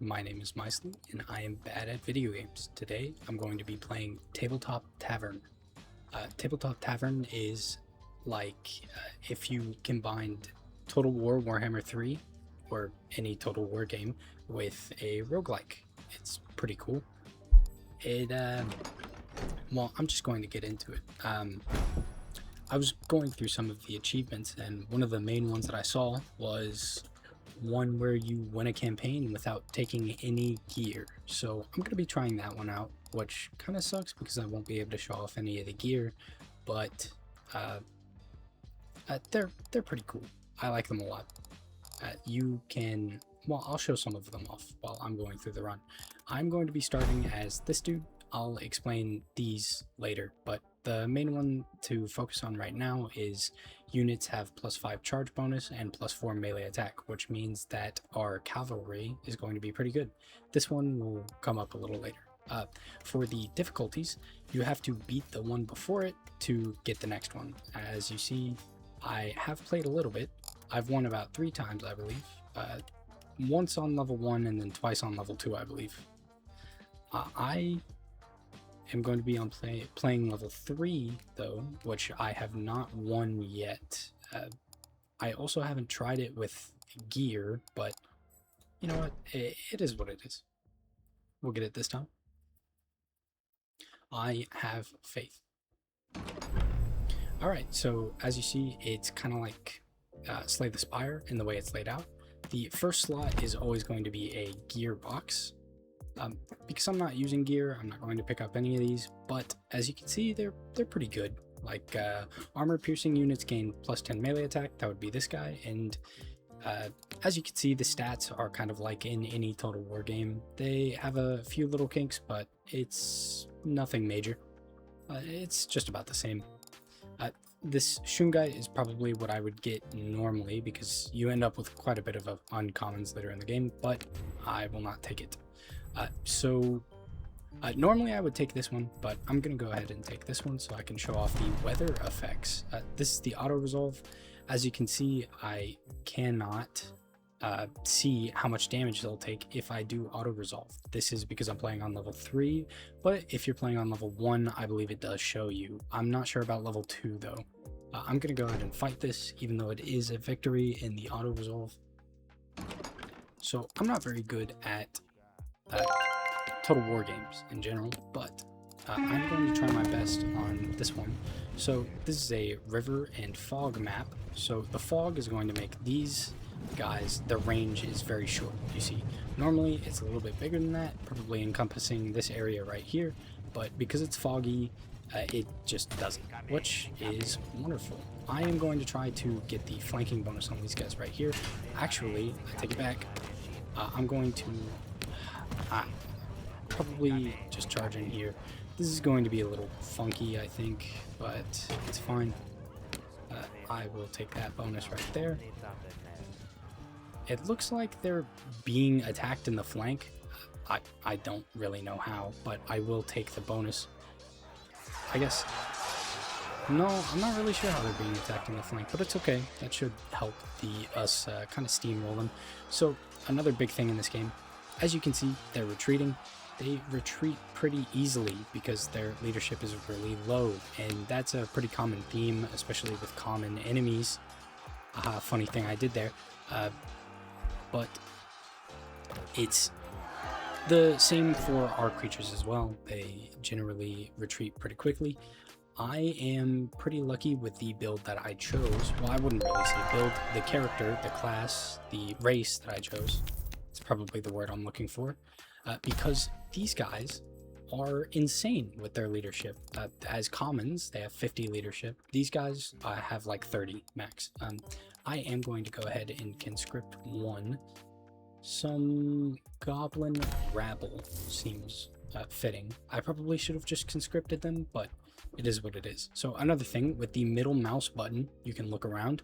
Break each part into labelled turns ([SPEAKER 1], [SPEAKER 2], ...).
[SPEAKER 1] My name is Meisley, and I am bad at video games. Today, I'm going to be playing Tabletop Tavern. Tabletop Tavern is like if you combined Total War Warhammer 3 or any Total War game with a roguelike. It's pretty cool. Well, I'm just going to get into it. I was going through some of the achievements, and one of the main ones that I saw was one where you win a campaign without taking any gear. So I'm going to be trying that one out, which kind of sucks because I won't be able to show off any of the gear, but uh, they're pretty cool. I like them a lot. You can, well, I'll show some of them off while I'm going through the run. I'm going to be starting as this dude. I'll explain these later, but the main one to focus on right now is units have +5 charge bonus and +4 melee attack, which means that our cavalry is going to be pretty good. This one will come up a little later. For the difficulties, you have to beat the one before it to get the next one. As you see, I have played a little bit. I've won about 3 times, I believe. Once on level 1 and then twice on level 2, I believe. I am going to be on playing level 3 though, which I have not won yet. I also haven't tried it with gear, but you know what? It is what it is. We'll get it this time. I have faith. Alright, so as you see, it's kind of like Slay the Spire in the way it's laid out. The first slot is always going to be a gear box. Because I'm not using gear, I'm not going to pick up any of these, but as you can see, they're pretty good. Like armor piercing units gain +10 melee attack, that would be this guy, and as you can see, the stats are kind of like in any Total War game. They have a few little kinks, but it's nothing major. It's just about the same. This Shungai is probably what I would get normally because you end up with quite a bit of uncommons later in the game, but I will not take it. Normally I would take this one, but I'm going to go ahead and take this one so I can show off the weather effects. This is the auto resolve. As you can see, I cannot see how much damage they'll take if I do auto resolve. This is because I'm playing on level 3, but if you're playing on level 1, I believe it does show you. I'm not sure about level 2 though. I'm going to go ahead and fight this, even though it is a victory in the auto resolve. So I'm not very good at Total War games in general, but I'm going to try my best on this one. So this is a river and fog map. So the fog is going to make these guys, their range is very short. You see, normally it's a little bit bigger than that, probably encompassing this area right here, but because it's foggy, it just doesn't, which is wonderful. I am going to try to get the flanking bonus on these guys right here. Actually, I take it back. I'm going to probably just charge in here. This is going to be a little funky, I think, but it's fine. I will take that bonus right there. It looks like they're being attacked in the flank. I don't really know how, but I will take the bonus. I guess. No, I'm not really sure how they're being attacked in the flank, but it's okay. That should help us kind of steamroll them. So another big thing in this game, as you can see, they're retreating. They retreat pretty easily because their leadership is really low, and that's a pretty common theme, especially with common enemies. Funny thing I did there. But it's the same for our creatures as well. They generally retreat pretty quickly. I am pretty lucky with the build that I chose. Well, I wouldn't really say build. The character, the class, the race that I chose. It's probably the word I'm looking for. Because these guys are insane with their leadership. As commons, they have 50 leadership. These guys have like 30 max. I am going to go ahead and conscript one. Some goblin rabble seems fitting. I probably should have just conscripted them, but it is what it is. So another thing, with the middle mouse button, you can look around.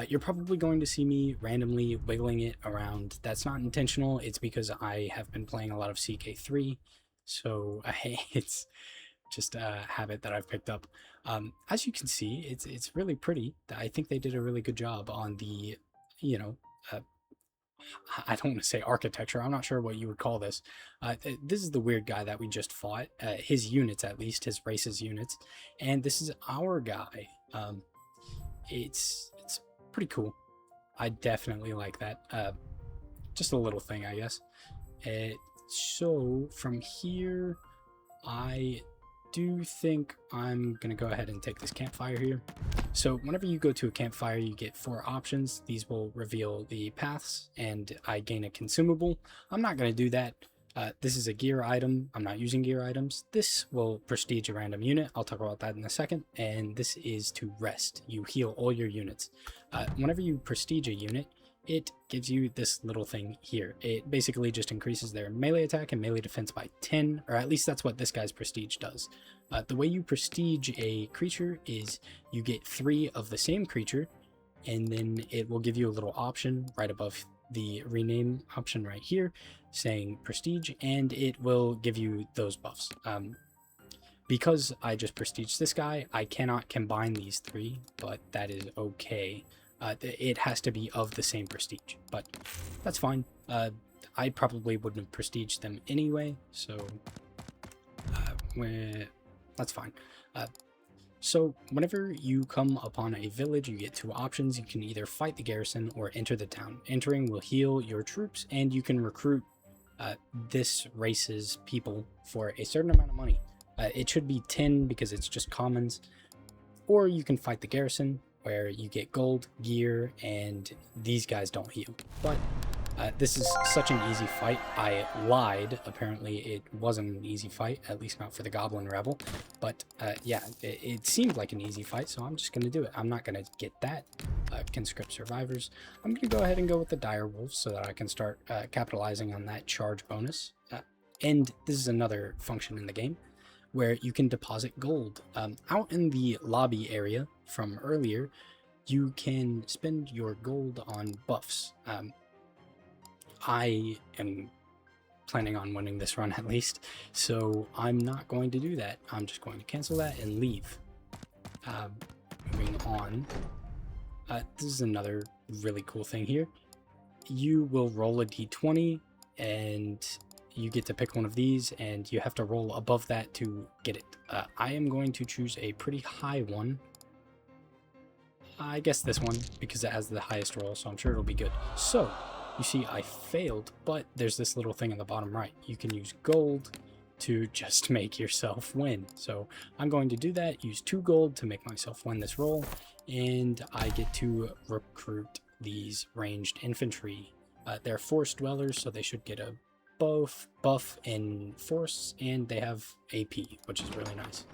[SPEAKER 1] You're probably going to see me randomly wiggling it around. That's not intentional. It's because I have been playing a lot of CK3, so it's just a habit that I've picked up. As you can see, it's really pretty. I think they did a really good job on the, I don't want to say architecture. I'm not sure what you would call this. This is the weird guy that we just fought. His units, at least, his race's units. And this is our guy. It's pretty cool. I definitely like that. Just a little thing, I guess. So from here, I do think I'm gonna go ahead and take this campfire here. So whenever you go to a campfire, you get 4 options. These will reveal the paths, and I gain a consumable. I'm not gonna do that. This is a gear item. I'm not using gear items. This will prestige a random unit. I'll talk about that in a second. And this is to rest. You heal all your units. Whenever you prestige a unit, it gives you this little thing here. It basically just increases their melee attack and melee defense by 10, or at least that's what this guy's prestige does. The way you prestige a creature is you get 3 of the same creature, and then it will give you a little option right above the rename option right here saying prestige, and it will give you those buffs. Because I just prestiged this guy, I cannot combine these 3, but that is okay. It has to be of the same prestige, but that's fine. I probably wouldn't have prestiged them anyway, so that's fine. So whenever you come upon a village, you get 2 options. You can either fight the garrison or enter the town. Entering will heal your troops, and you can recruit this race's people for a certain amount of money. It should be 10 because it's just commons, or you can fight the garrison, where you get gold, gear, and these guys don't heal. But this is such an easy fight. I lied. Apparently it wasn't an easy fight, at least not for the Goblin Rebel. But yeah, it seemed like an easy fight, so I'm just going to do it. I'm not going to get that. Conscript survivors. I'm going to go ahead and go with the dire wolves so that I can start capitalizing on that charge bonus. And this is another function in the game where you can deposit gold. Out in the lobby area from earlier, you can spend your gold on buffs. I am planning on winning this run at least, so I'm not going to do that. I'm just going to cancel that and leave. Moving on. This is another really cool thing here. You will roll a d20 and you get to pick one of these, and you have to roll above that to get it. I am going to choose a pretty high one. I guess this one, because it has the highest roll, so I'm sure it'll be good. So, you see I failed, but there's this little thing in the bottom right. You can use gold to just make yourself win. So I'm going to do that, use 2 gold to make myself win this roll, and I get to recruit these ranged infantry. They're forest dwellers, so they should get a both buff in force, and they have AP, which is really nice.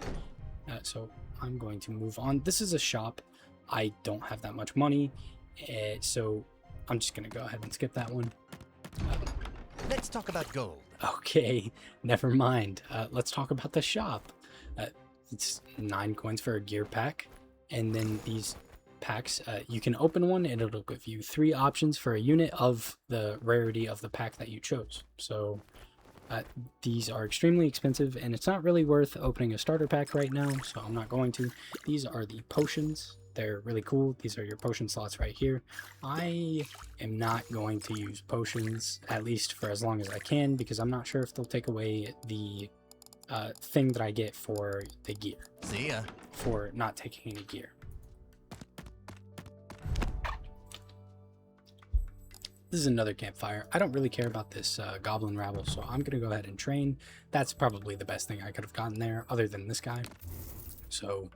[SPEAKER 1] So I'm going to move on. This is a shop. I don't have that much money, so I'm just going to go ahead and skip that one.
[SPEAKER 2] Let's talk about gold.
[SPEAKER 1] Okay, never mind. Let's talk about the shop. It's 9 coins for a gear pack, and then these packs, you can open one and it'll give you 3 options for a unit of the rarity of the pack that you chose. So these are extremely expensive, and it's not really worth opening a starter pack right now, so I'm not going to. These are the potions. They're really cool. These are your potion slots right here. I am not going to use potions, at least for as long as I can, because I'm not sure if they'll take away the thing that I get for the gear.
[SPEAKER 2] See ya.
[SPEAKER 1] For not taking any gear. This is another campfire. I don't really care about this goblin rabble, so I'm going to go ahead and train. That's probably the best thing I could have gotten there, other than this guy. So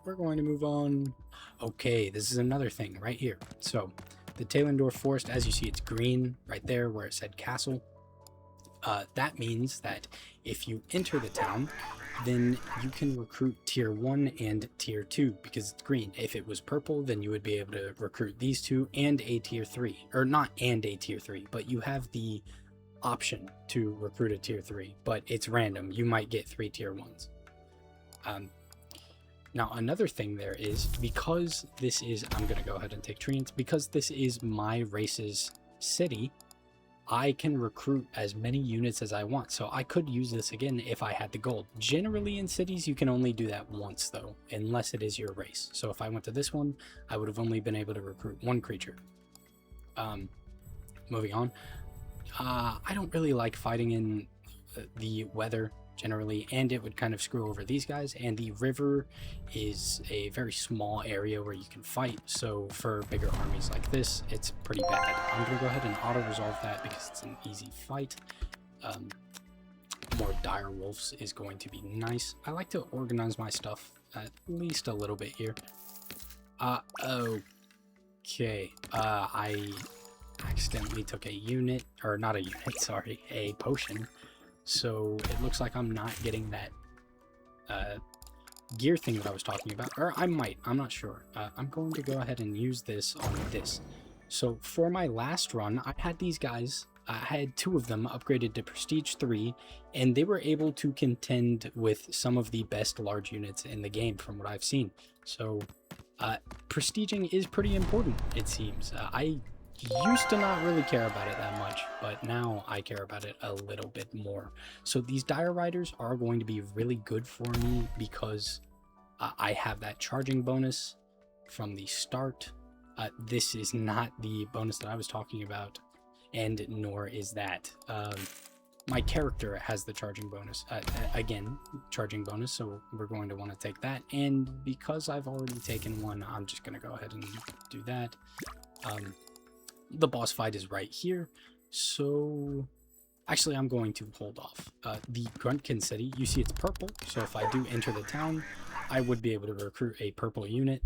[SPEAKER 1] we're going to move on. Okay, this is another thing right here. So the Talendorf Forest, as you see, it's green right there where it said castle. That means that if you enter the town, then you can recruit tier 1 and tier 2 because it's green. If it was purple, then you would be able to recruit these 2 and a tier 3, or not and a tier 3, but you have the option to recruit a tier 3, but it's random. You might get 3 tier 1s. Now another thing there is, because this is, I'm going to go ahead and take treants, because this is my race's city, I can recruit as many units as I want. So I could use this again if I had the gold. Generally in cities, you can only do that once though, unless it is your race. So if I went to this one, I would have only been able to recruit 1 creature. moving on. I don't really like fighting in the weather generally, and it would kind of screw over these guys, and the river is a very small area where you can fight, so for bigger armies like this, it's pretty bad. I'm gonna go ahead and auto-resolve that because it's an easy fight. More dire wolves is going to be nice. I like to organize my stuff at least a little bit here. Okay, I accidentally took a unit, or not a unit, sorry, a potion. So it looks like I'm not getting that gear thing that I was talking about, or I might, I'm not sure. I'm going to go ahead and use this on this. So for my last run, I had these guys, I had 2 of them upgraded to Prestige 3, and they were able to contend with some of the best large units in the game from what I've seen. So prestiging is pretty important, it seems. I used to not really care about it that much, but now I care about it a little bit more. So these Dire Riders are going to be really good for me because I have that charging bonus from the start. This is not the bonus that I was talking about, and nor is that. My character has the charging bonus. Again, charging bonus, so we're going to want to take that. And because I've already taken one, I'm just going to go ahead and do that. The boss fight is right here, so actually I'm going to hold off. The Gruntkin City, you see it's purple, so if I do enter the town, I would be able to recruit a purple unit,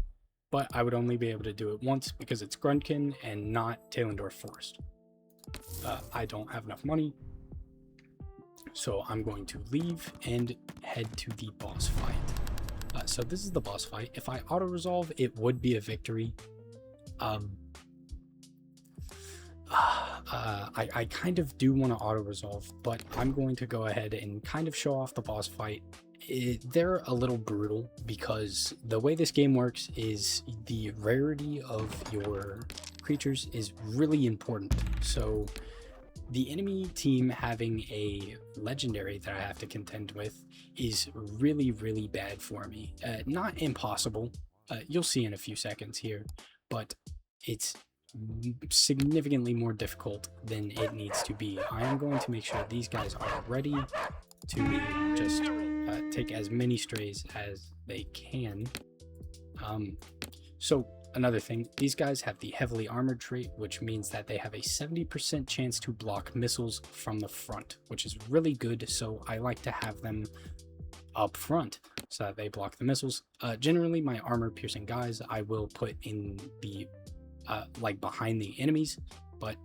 [SPEAKER 1] but I would only be able to do it once because it's Gruntkin and not Talendorf Forest. I don't have enough money, so I'm going to leave and head to the boss fight. So this is the boss fight. If I auto-resolve, it would be a victory. I kind of do want to auto-resolve, but I'm going to go ahead and kind of show off the boss fight. They're a little brutal because the way this game works is the rarity of your creatures is really important. So the enemy team having a legendary that I have to contend with is really, really bad for me. Not impossible. You'll see in a few seconds here, but it's significantly more difficult than it needs to be. I am going to make sure these guys are ready to just take as many strays as they can. So another thing, these guys have the heavily armored trait, which means that they have a 70% chance to block missiles from the front, which is really good. So I like to have them up front so that they block the missiles. Generally, my armor piercing guys I will put in the like behind the enemies, but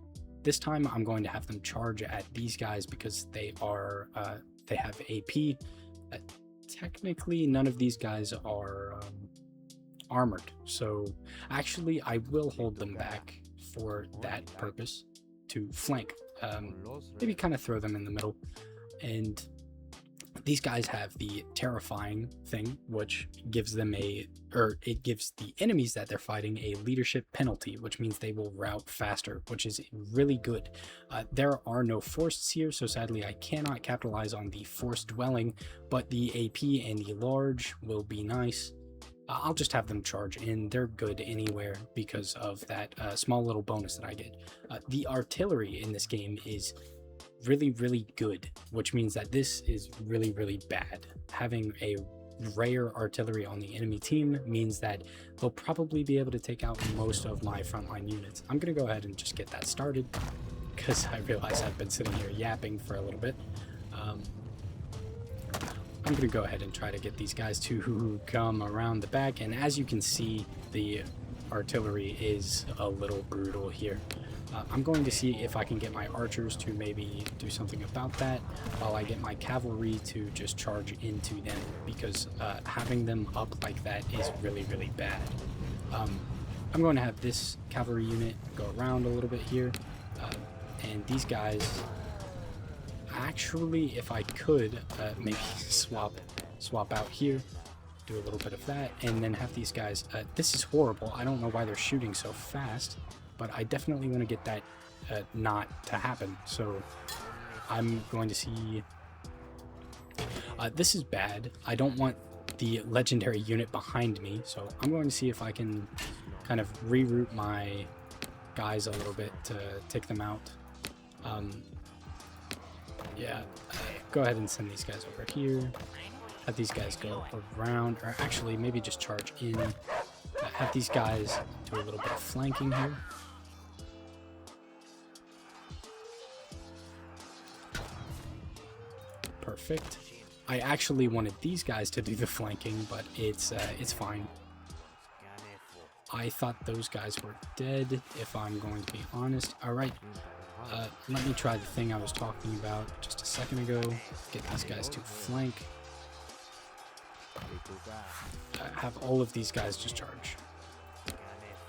[SPEAKER 1] this time I'm going to have them charge at these guys because they are they have AP. Technically none of these guys are armored, so actually I will hold them back for that purpose, to flank, maybe kind of throw them in the middle. And these guys have the terrifying thing, which gives them it gives the enemies that they're fighting a leadership penalty, which means they will rout faster, which is really good. There are no forests here, so sadly I cannot capitalize on the forest dwelling, but the AP and the large will be nice. I'll just have them charge in. They're good anywhere because of that small little bonus that I get. The artillery in this game is really, really good, which means that this is really, really bad. Having a rare artillery on the enemy team means that they'll probably be able to take out most of my frontline units. I'm going to go ahead and just get that started because I realize I've been sitting here yapping for a little bit. I'm going to go ahead and try to get these guys to come around the back, and as you can see, the artillery is a little brutal here. I'm going to see if I can get my archers to maybe do something about that while I get my cavalry to just charge into them, because having them up like that is really, really bad. I'm going to have this cavalry unit go around a little bit here, and these guys, actually, if I could maybe swap out here, do a little bit of that, and then have these guys, this is horrible. I don't know why they're shooting so fast, but I definitely want to get that not to happen. So I'm going to see, this is bad. I don't want the legendary unit behind me, so I'm going to see if I can kind of reroute my guys a little bit to take them out. Yeah, go ahead and send these guys over here. Have these guys go around, or actually maybe just charge in. Have these guys do a little bit of flanking here. Perfect. I actually wanted these guys to do the flanking, but it's fine. I thought those guys were dead, if I'm going to be honest. All right, let me try the thing I was talking about just a second ago. Get these guys to flank. Have all of these guys just charge.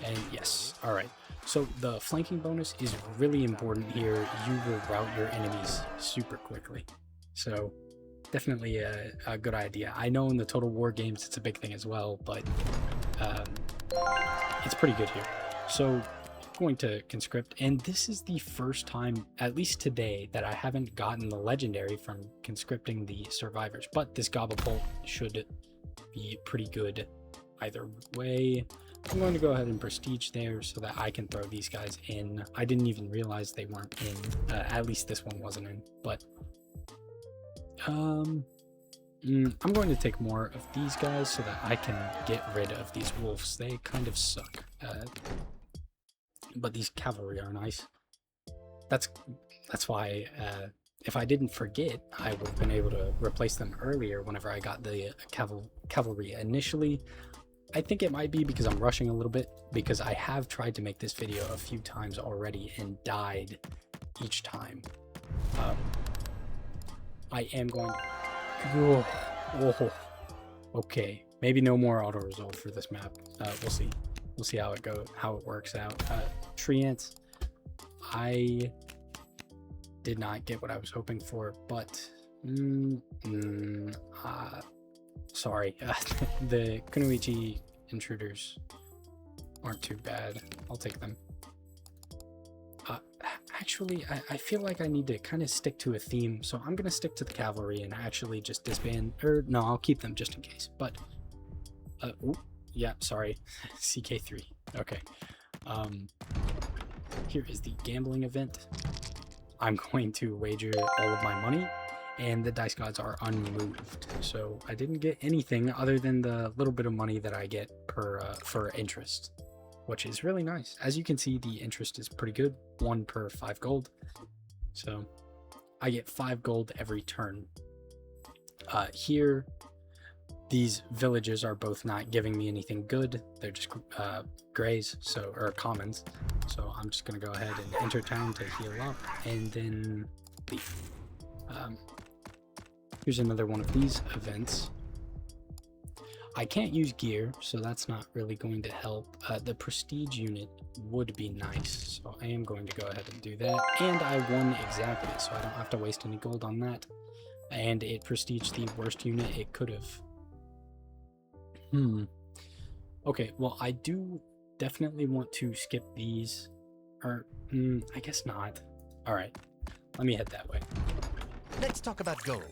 [SPEAKER 1] And yes, all right. So the flanking bonus is really important here. You will rout your enemies super quickly. So definitely a good idea. I know in the Total War games it's a big thing as well, but it's pretty good here. So I'm going to conscript, and this is the first time, at least today, that I haven't gotten the legendary from conscripting the survivors, but this Gobble Bolt should be pretty good either way. I'm going to go ahead and prestige there so that I can throw these guys in. I didn't even realize they weren't in. At least this one wasn't in, but I'm going to take more of these guys so that I can get rid of these wolves. They kind of suck. But these cavalry are nice. That's why if I didn't forget, I would have been able to replace them earlier whenever I got the cavalry initially. I think it might be because I'm rushing a little bit, because I have tried to make this video a few times already and died each time. I am going to... Oh, okay, maybe no more auto resolve for this map. We'll see. We'll see how it works out. Tree ants. I did not get what I was hoping for, but sorry. The Kunoichi intruders aren't too bad. I'll take them. Actually, I feel like I need to kind of stick to a theme, so I'm gonna stick to the cavalry and actually just disband, or no, I'll keep them just in case. But ooh, yeah, sorry. CK3. Okay. Here is the gambling event. I'm going to wager all of my money, and the dice gods are unmoved. So I didn't get anything other than the little bit of money that I get per for interest, which is really nice. As you can see, the interest is pretty good, 1 per 5 gold. So I get 5 gold every turn. Here, these villages are both not giving me anything good. They're just grays, or commons. So I'm just gonna go ahead and enter town to heal up and then leave. Here's another one of these events. I can't use gear, so that's not really going to help. The prestige unit would be nice, so I am going to go ahead and do that. And I won exactly, so I don't have to waste any gold on that. And it prestiged the worst unit it could have. Okay, well, I do definitely want to skip these. Or, I guess not. Alright, let me head that way.
[SPEAKER 2] Let's talk about gold.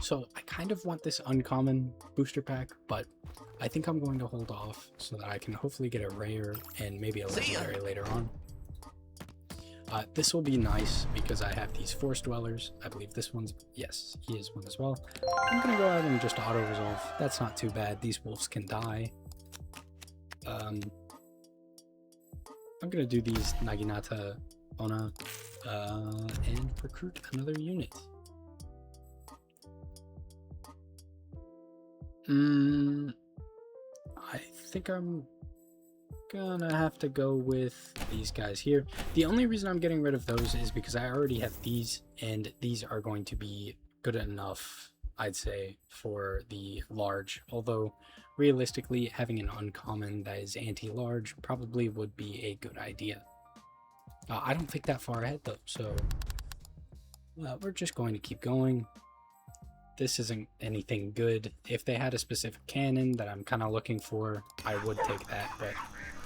[SPEAKER 1] So I kind of want this uncommon booster pack, but I think I'm going to hold off so that I can hopefully get a rare and maybe a legendary later on. This will be nice because I have these forest dwellers. I believe this one's, yes, he is one as well. I'm gonna go ahead and just auto resolve. That's not too bad. These wolves can die. I'm gonna do these Naginata Ona and recruit another unit. I think I'm gonna have to go with these guys here. The only reason I'm getting rid of those is because I already have these, and these are going to be good enough, I'd say, for the large. Although realistically, having an uncommon that is anti-large probably would be a good idea. I don't think that far ahead though, so we're just going to keep going. This isn't anything good. If they had a specific cannon that I'm kind of looking for, I would take that, but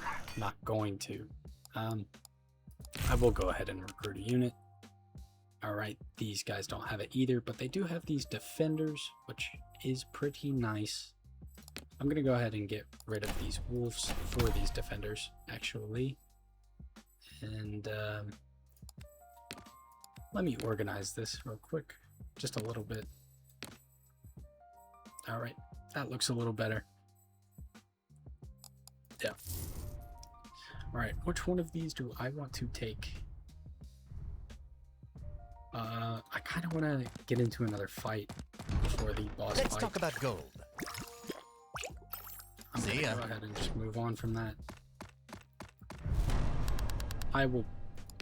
[SPEAKER 1] I'm not going to. I will go ahead and recruit a unit. Alright, these guys don't have it either, but they do have these defenders, which is pretty nice. I'm gonna go ahead and get rid of these wolves for these defenders, actually. And let me organize this real quick, just a little bit. All right, that looks a little better. Yeah. All right, which one of these do I want to take? I kind of want to get into another fight before the boss
[SPEAKER 2] Let's
[SPEAKER 1] fight.
[SPEAKER 2] talk about gold.
[SPEAKER 1] I'm gonna go ahead and just move on from that. I will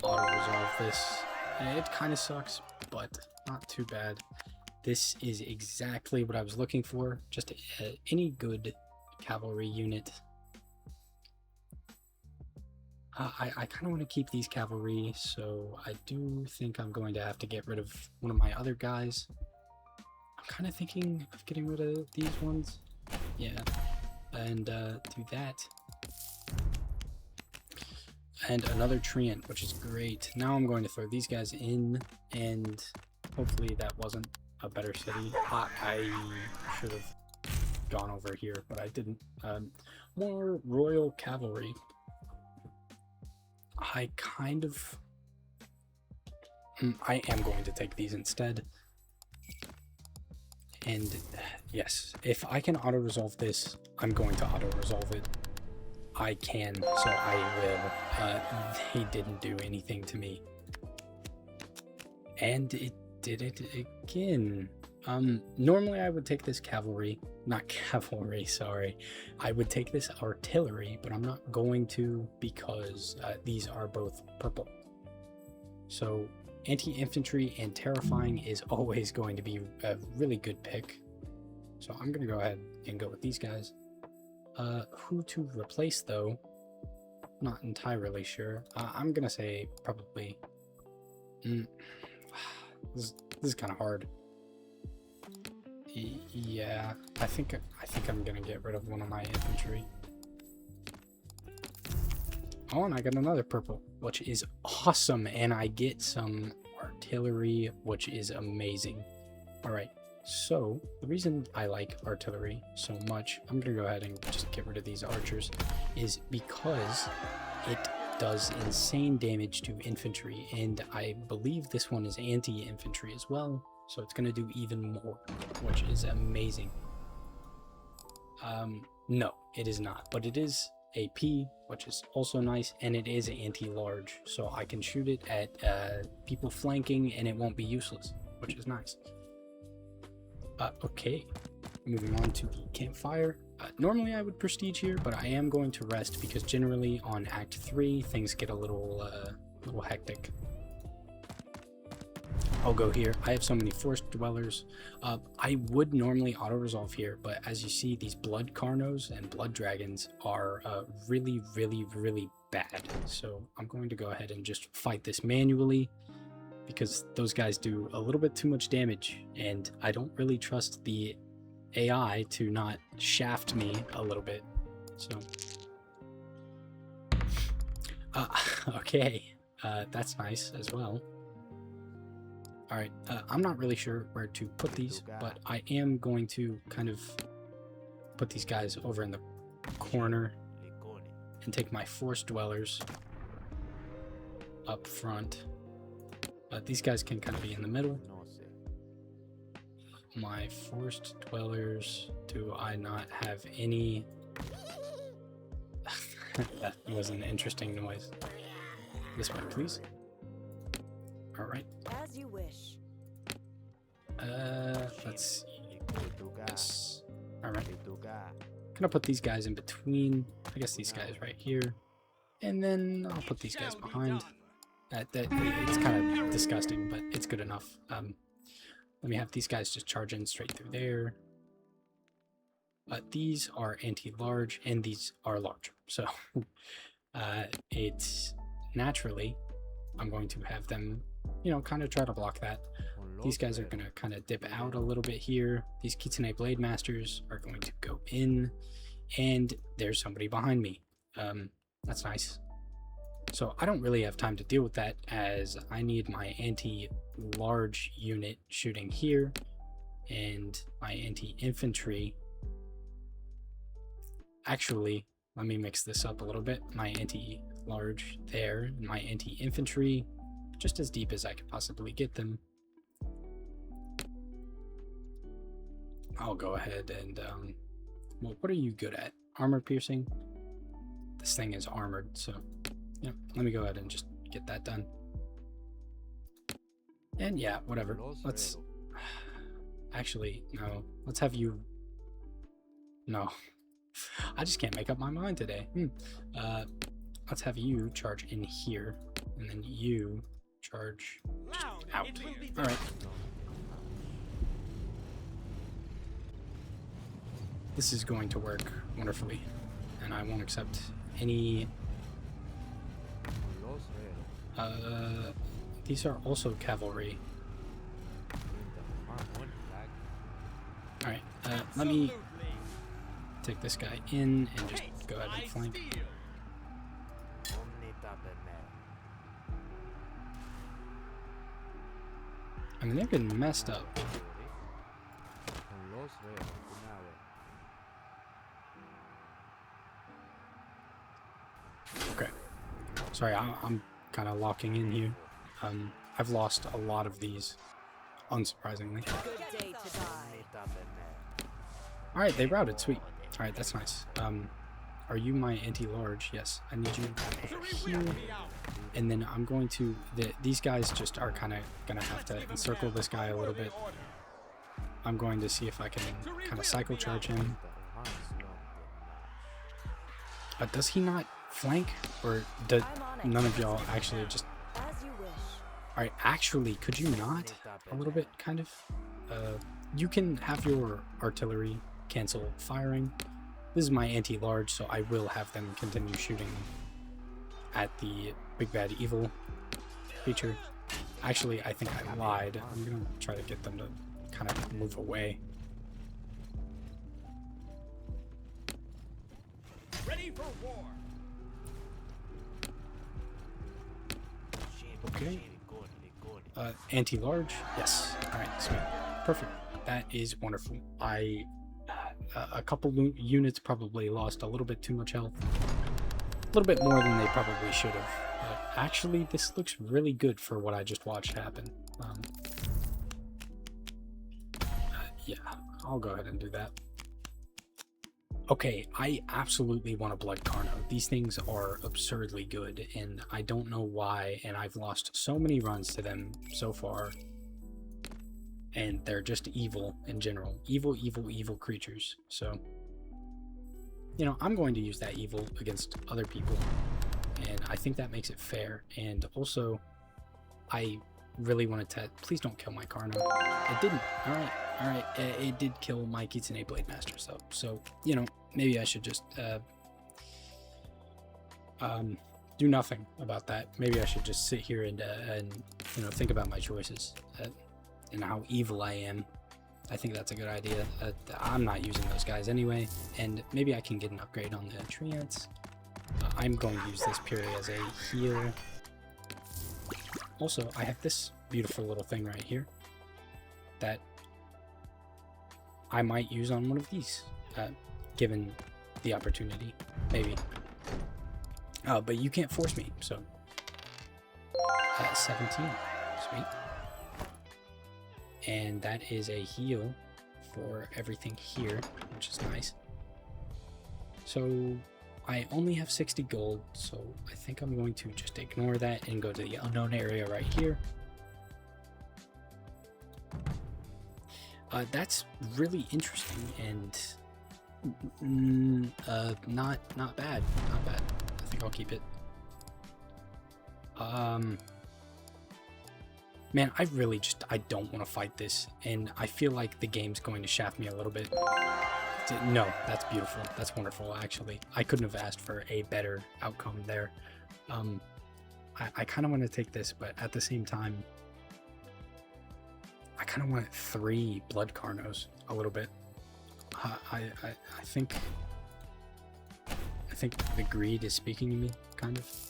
[SPEAKER 1] auto-resolve this. It kind of sucks, but not too bad. This is exactly what I was looking for. Just any good cavalry unit. I kind of want to keep these cavalry, so I do think I'm going to have to get rid of one of my other guys. I'm kind of thinking of getting rid of these ones. Yeah, and do that. And another treant, which is great. Now I'm going to throw these guys in, and hopefully that wasn't a better city. I should have gone over here, but I didn't. More royal cavalry. I am going to take these instead. And yes, if I can auto-resolve this, I'm going to auto-resolve it. I can, so I will. They didn't do anything to me. And it did it again. Normally I would take this cavalry, not cavalry, sorry. I would take this artillery, but I'm not going to because these are both purple. So anti-infantry and terrifying is always going to be a really good pick. So I'm gonna go ahead and go with these guys. Who to replace though? Not entirely sure. I'm gonna say probably. This is kind of hard. Yeah, I think I'm gonna get rid of one of my infantry. Oh, and I got another purple, which is awesome, and I get some artillery, which is amazing. All right, so the reason I like artillery so much, I'm gonna go ahead and just get rid of these archers, is because it does insane damage to infantry, and I believe this one is anti-infantry as well. So it's going to do even more, which is amazing. No, it is not, but it is AP, which is also nice, and it is anti-large, so I can shoot it at people flanking and it won't be useless, which is nice. Okay, moving on to the campfire. Normally I would prestige here, but I am going to rest because generally on Act 3 things get a little hectic. I'll go here. I have so many forest dwellers. I would normally auto-resolve here, but as you see, these blood carnos and blood dragons are really, really, really bad. So I'm going to go ahead and just fight this manually because those guys do a little bit too much damage, and I don't really trust the AI to not shaft me a little bit. So, okay, that's nice as well. All right, I'm not really sure where to put these, but I am going to kind of put these guys over in the corner and take my forest dwellers up front. These guys can kind of be in the middle. My forest dwellers, do I not have any? That was an interesting noise. This way, please. All right.
[SPEAKER 3] As you wish.
[SPEAKER 1] Let's see. Yes. All right. Gonna put these guys in between. I guess these guys right here, and then I'll put these guys behind. It's kind of disgusting, but it's good enough. Let me have these guys just charge in straight through there. These are anti-large, and these are large. So it's naturally, I'm going to have them, you know, kind of try to block that. These guys are going to kind of dip out a little bit here. These Kitsune Blade Masters are going to go in, and there's somebody behind me. That's nice. So I don't really have time to deal with that, as I need my anti-large unit shooting here, and my anti-infantry Actually, let me mix this up a little bit. My anti-large there, and my anti-infantry, just as deep as I could possibly get them. I'll go ahead and, well, what are you good at? Armor piercing? This thing is armored, so, yeah, let me go ahead and just get that done. And yeah, whatever. Let's, actually, no, let's have you, no. I just can't make up my mind today. Let's have you charge in here, and then you charge out. All right. This is going to work wonderfully, and I won't accept any... these are also cavalry. All right, let me take this guy in and just go ahead and flank. I mean, they're getting messed up. Okay. Sorry, I'm kind of locking in here. I've lost a lot of these, unsurprisingly. Alright, they routed. Sweet. Alright, that's nice. Are you my anti-large? Yes. I need you over here. And then I'm going to... these guys just are kind of going to have to encircle this guy a little bit. I'm going to see if I can kind of cycle charge him. Does he not flank? Or does none of y'all actually just... Alright, actually, could you not? A little bit, kind of? You can have your artillery cancel firing. This is my anti-large, so I will have them continue shooting at the big bad evil creature. Actually, I think I lied. I'm gonna try to get them to kind of move away.
[SPEAKER 3] Ready for war.
[SPEAKER 1] Okay. Anti-large? Yes. Alright, sweet. Perfect. That is wonderful. A couple units probably lost a little bit too much health. A little bit more than they probably should have. But actually, this looks really good for what I just watched happen. Yeah, I'll go ahead and do that. Okay, I absolutely want a Blood Carno. These things are absurdly good, and I don't know why, and I've lost so many runs to them so far. And they're just evil in general. Evil, evil, evil creatures. So, you know, I'm going to use that evil against other people. And I think that makes it fair. And also, I really wanted to... Please don't kill my Carno. It didn't. Alright, alright. It did kill my Kitsune Blade Master. So, you know, maybe I should just... do nothing about that. Maybe I should just sit here and you know, think about my choices. And how evil I am. I think that's a good idea. I'm not using those guys anyway, and maybe I can get an upgrade on the treants. I'm going to use this purely as a heal. Also, I have this beautiful little thing right here that I might use on one of these, given the opportunity, maybe. But you can't force me, so. 17, sweet. And that is a heal for everything here, which is nice. So I only have 60 gold, so I think I'm going to just ignore that and go to the unknown area right here. That's really interesting and not bad. Not bad. I think I'll keep it. Man, I don't want to fight this, and I feel like the game's going to shaft me a little bit. No, that's beautiful. That's wonderful, actually. I couldn't have asked for a better outcome there. I kind of want to take this, but at the same time, I kind of want 3 Blood Carnos a little bit. I think the greed is speaking to me, kind of.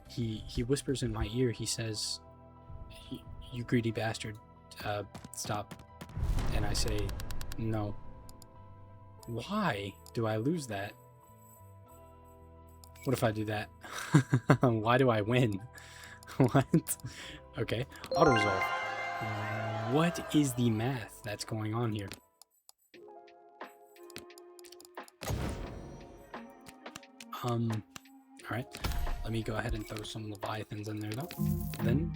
[SPEAKER 1] He whispers in my ear, he says, "You greedy bastard, stop." And I say, "No." Why do I lose that? What if I do that? Why do I win? What? Okay, auto resolve. What is the math that's going on here? Alright. Let me go ahead and throw some Leviathans in there though. Then,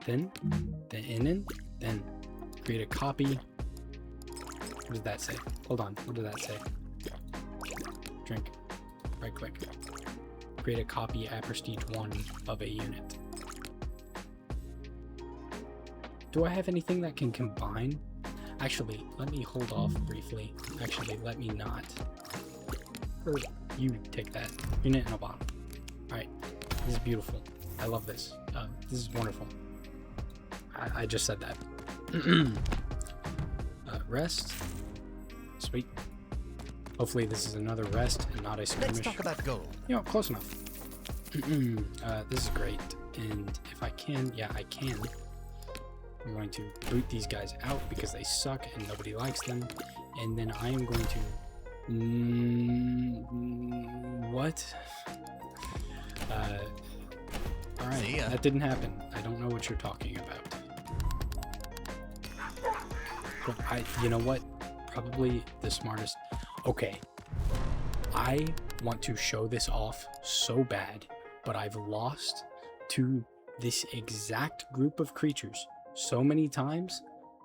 [SPEAKER 1] then. Create a copy. What does that say? Hold on, what does that say? Drink. Right click. Create a copy at prestige 1 of a unit. Do I have anything that can combine? Actually, let me hold off briefly. Actually, let me not. Or you take that. Unit and a bottle. Alright, this is beautiful. I love this. This is wonderful. I just said that. Rest. Sweet. Hopefully this is another rest and not a skirmish.
[SPEAKER 2] Let's talk about gold.
[SPEAKER 1] You know, close enough. This is great. And if I can, yeah, I can. I'm going to boot these guys out because they suck and nobody likes them. And then I am going to... what? Alright, that didn't happen. I don't know what you're talking about. But you know what? Probably the smartest... Okay. I want to show this off so bad, but I've lost to this exact group of creatures so many times,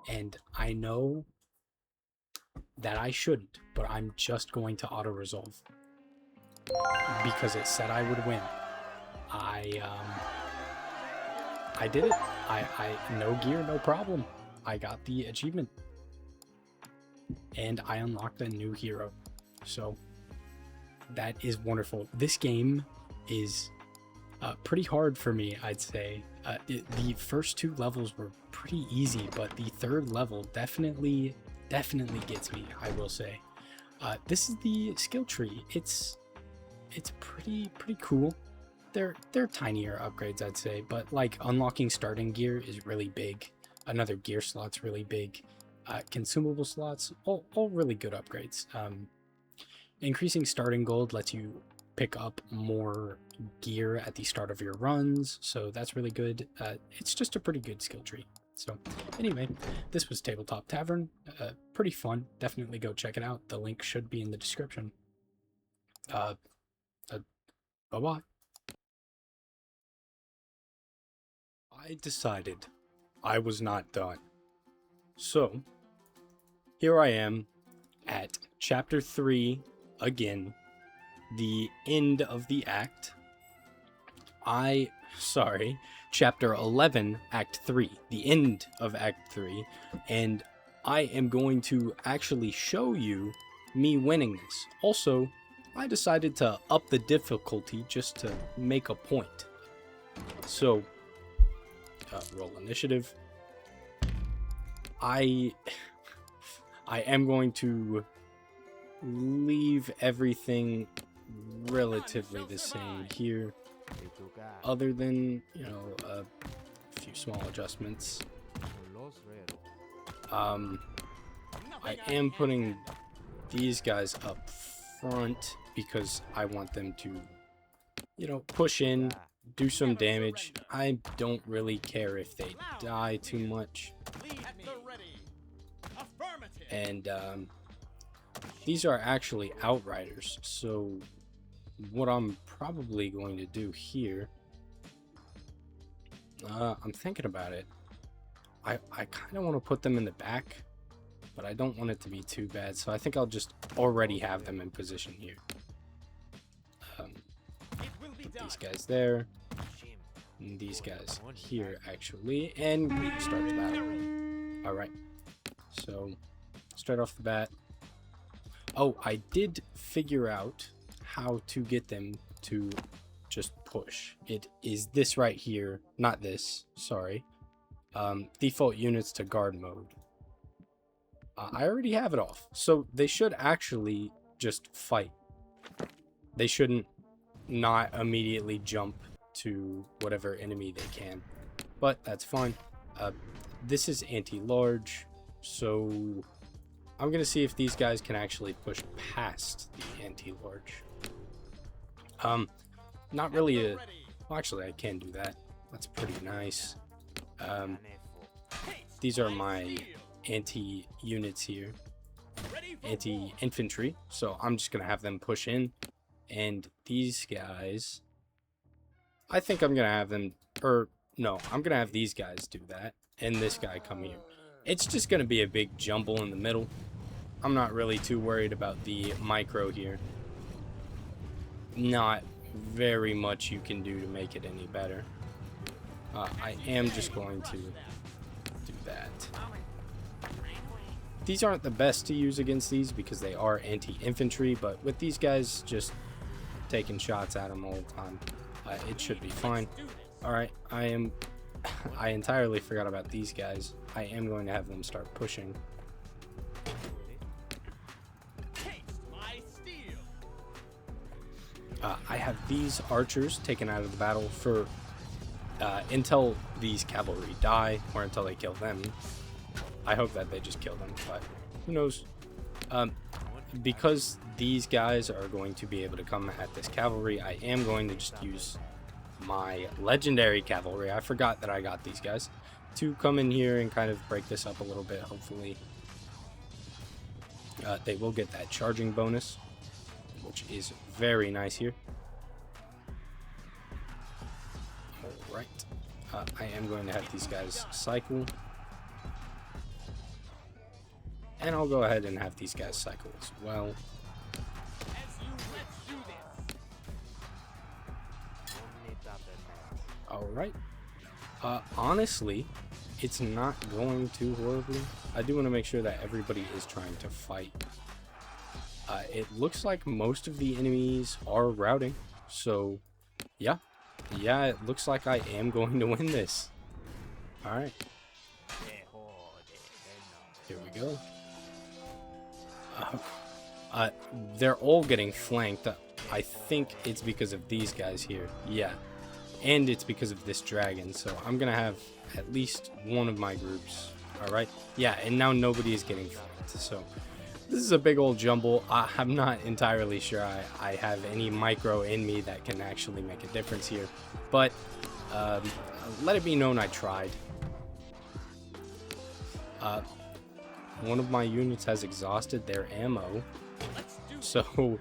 [SPEAKER 1] and I know that I shouldn't, but I'm just going to auto-resolve because it said I would win. I did it. I no gear, no problem. I got the achievement, and I unlocked a new hero. So that is wonderful. This game is pretty hard for me, I'd say. The first 2 levels were pretty easy, but the 3rd level definitely gets me, I will say. This is the skill tree. It's pretty cool. They're tinier upgrades, I'd say, but like unlocking starting gear is really big. Another gear slot's really big. Consumable slots, all really good upgrades. Increasing starting gold lets you pick up more gear at the start of your runs, so that's really good. It's just a pretty good skill tree. So anyway, this was Tabletop Tavern. Pretty fun. Definitely go check it out. The link should be in the description. Bye-bye. I decided I was not done. So, here I am at Chapter 3 again, the end of the act. Chapter 11, Act 3, the end of Act 3, and I am going to actually show you me winning this. Also, I decided to up the difficulty just to make a point. So, roll initiative. I am going to leave everything relatively the same here, other than, you know, a few small adjustments. I am putting these guys up front because I want them to, you know, push in, do some damage. I don't really care if they die too much. And these are actually outriders, so what I'm probably going to do here, I'm thinking about it. I kind of want to put them in the back, but I don't want it to be too bad, so I think I'll just already have them in position here. Put these guys there, and these guys here actually, and we can start the battle. Alright, so start off the bat. Oh, I did figure out how to get them to just push. It is this right here, not this, sorry. Default units to guard mode. I already have it off, so they should actually just fight. They shouldn't not immediately jump to whatever enemy they can, but that's fine. This is anti-large, so I'm going to see if these guys can actually push past the anti-large. Not really a... Well, actually, I can do that. That's pretty nice. These are my anti-units here. Anti-infantry. So I'm just going to have them push in. And these guys... I think I'm going to have them... Or, no, I'm going to have these guys do that. And this guy come here. It's just going to be a big jumble in the middle. I'm not really too worried about the micro here. Not very much you can do to make it any better. I am just going to do that. These aren't the best to use against these because they are anti-infantry, but with these guys just taking shots at them all the time, it should be fine. Alright, I entirely forgot about these guys. I am going to have them start pushing. I have these archers taken out of the battle for until these cavalry die, or until they kill them. I hope that they just kill them, but who knows. Because these guys are going to be able to come at this cavalry, I am going to just use my legendary cavalry. I forgot that I got these guys to come in here and kind of break this up a little bit. Hopefully they will get that charging bonus, which is very nice here. Alright, I am going to have these guys cycle, and I'll go ahead and have these guys cycle as well. Alright, honestly, it's not going too horribly. I do want to make sure that everybody is trying to fight. It looks like most of the enemies are routing, so yeah, it looks like I am going to win this. Alright, here we go. They're all getting flanked. I think it's because of these guys here, yeah, and it's because of this dragon, so I'm gonna have at least one of my groups. Alright, yeah, and now nobody is getting flanked, so this is a big old jumble. I'm not entirely sure I have any micro in me that can actually make a difference here, but let it be known I tried. One of my units has exhausted their ammo, so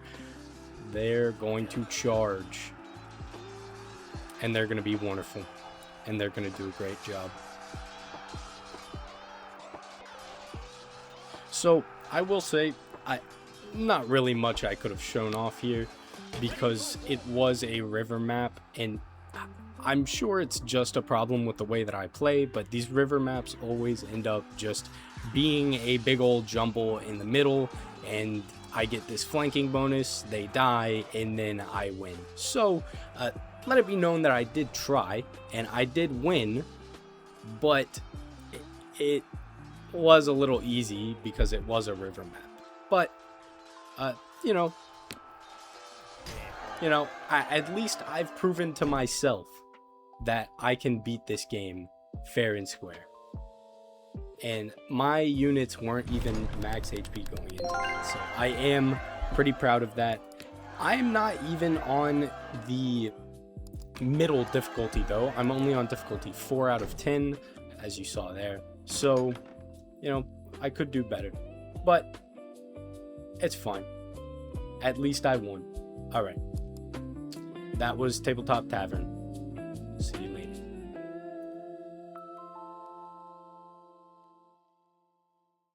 [SPEAKER 1] they're going to charge, and they're going to be wonderful, and they're going to do a great job. So I will say, not really much I could have shown off here because it was a river map, and I'm sure it's just a problem with the way that I play, but these river maps always end up just being a big old jumble in the middle, and I get this flanking bonus, they die, and then I win. So let it be known that I did try, and I did win, but it was a little easy because it was a river map. But at least I've proven to myself that I can beat this game fair and square, and my units weren't even max HP going into that, so I am pretty proud of that. I am not even on the middle difficulty though. I'm only on difficulty 4 out of 10, as you saw there, so I could do better, but it's fine. At least I won. Alright, that was Tabletop Tavern.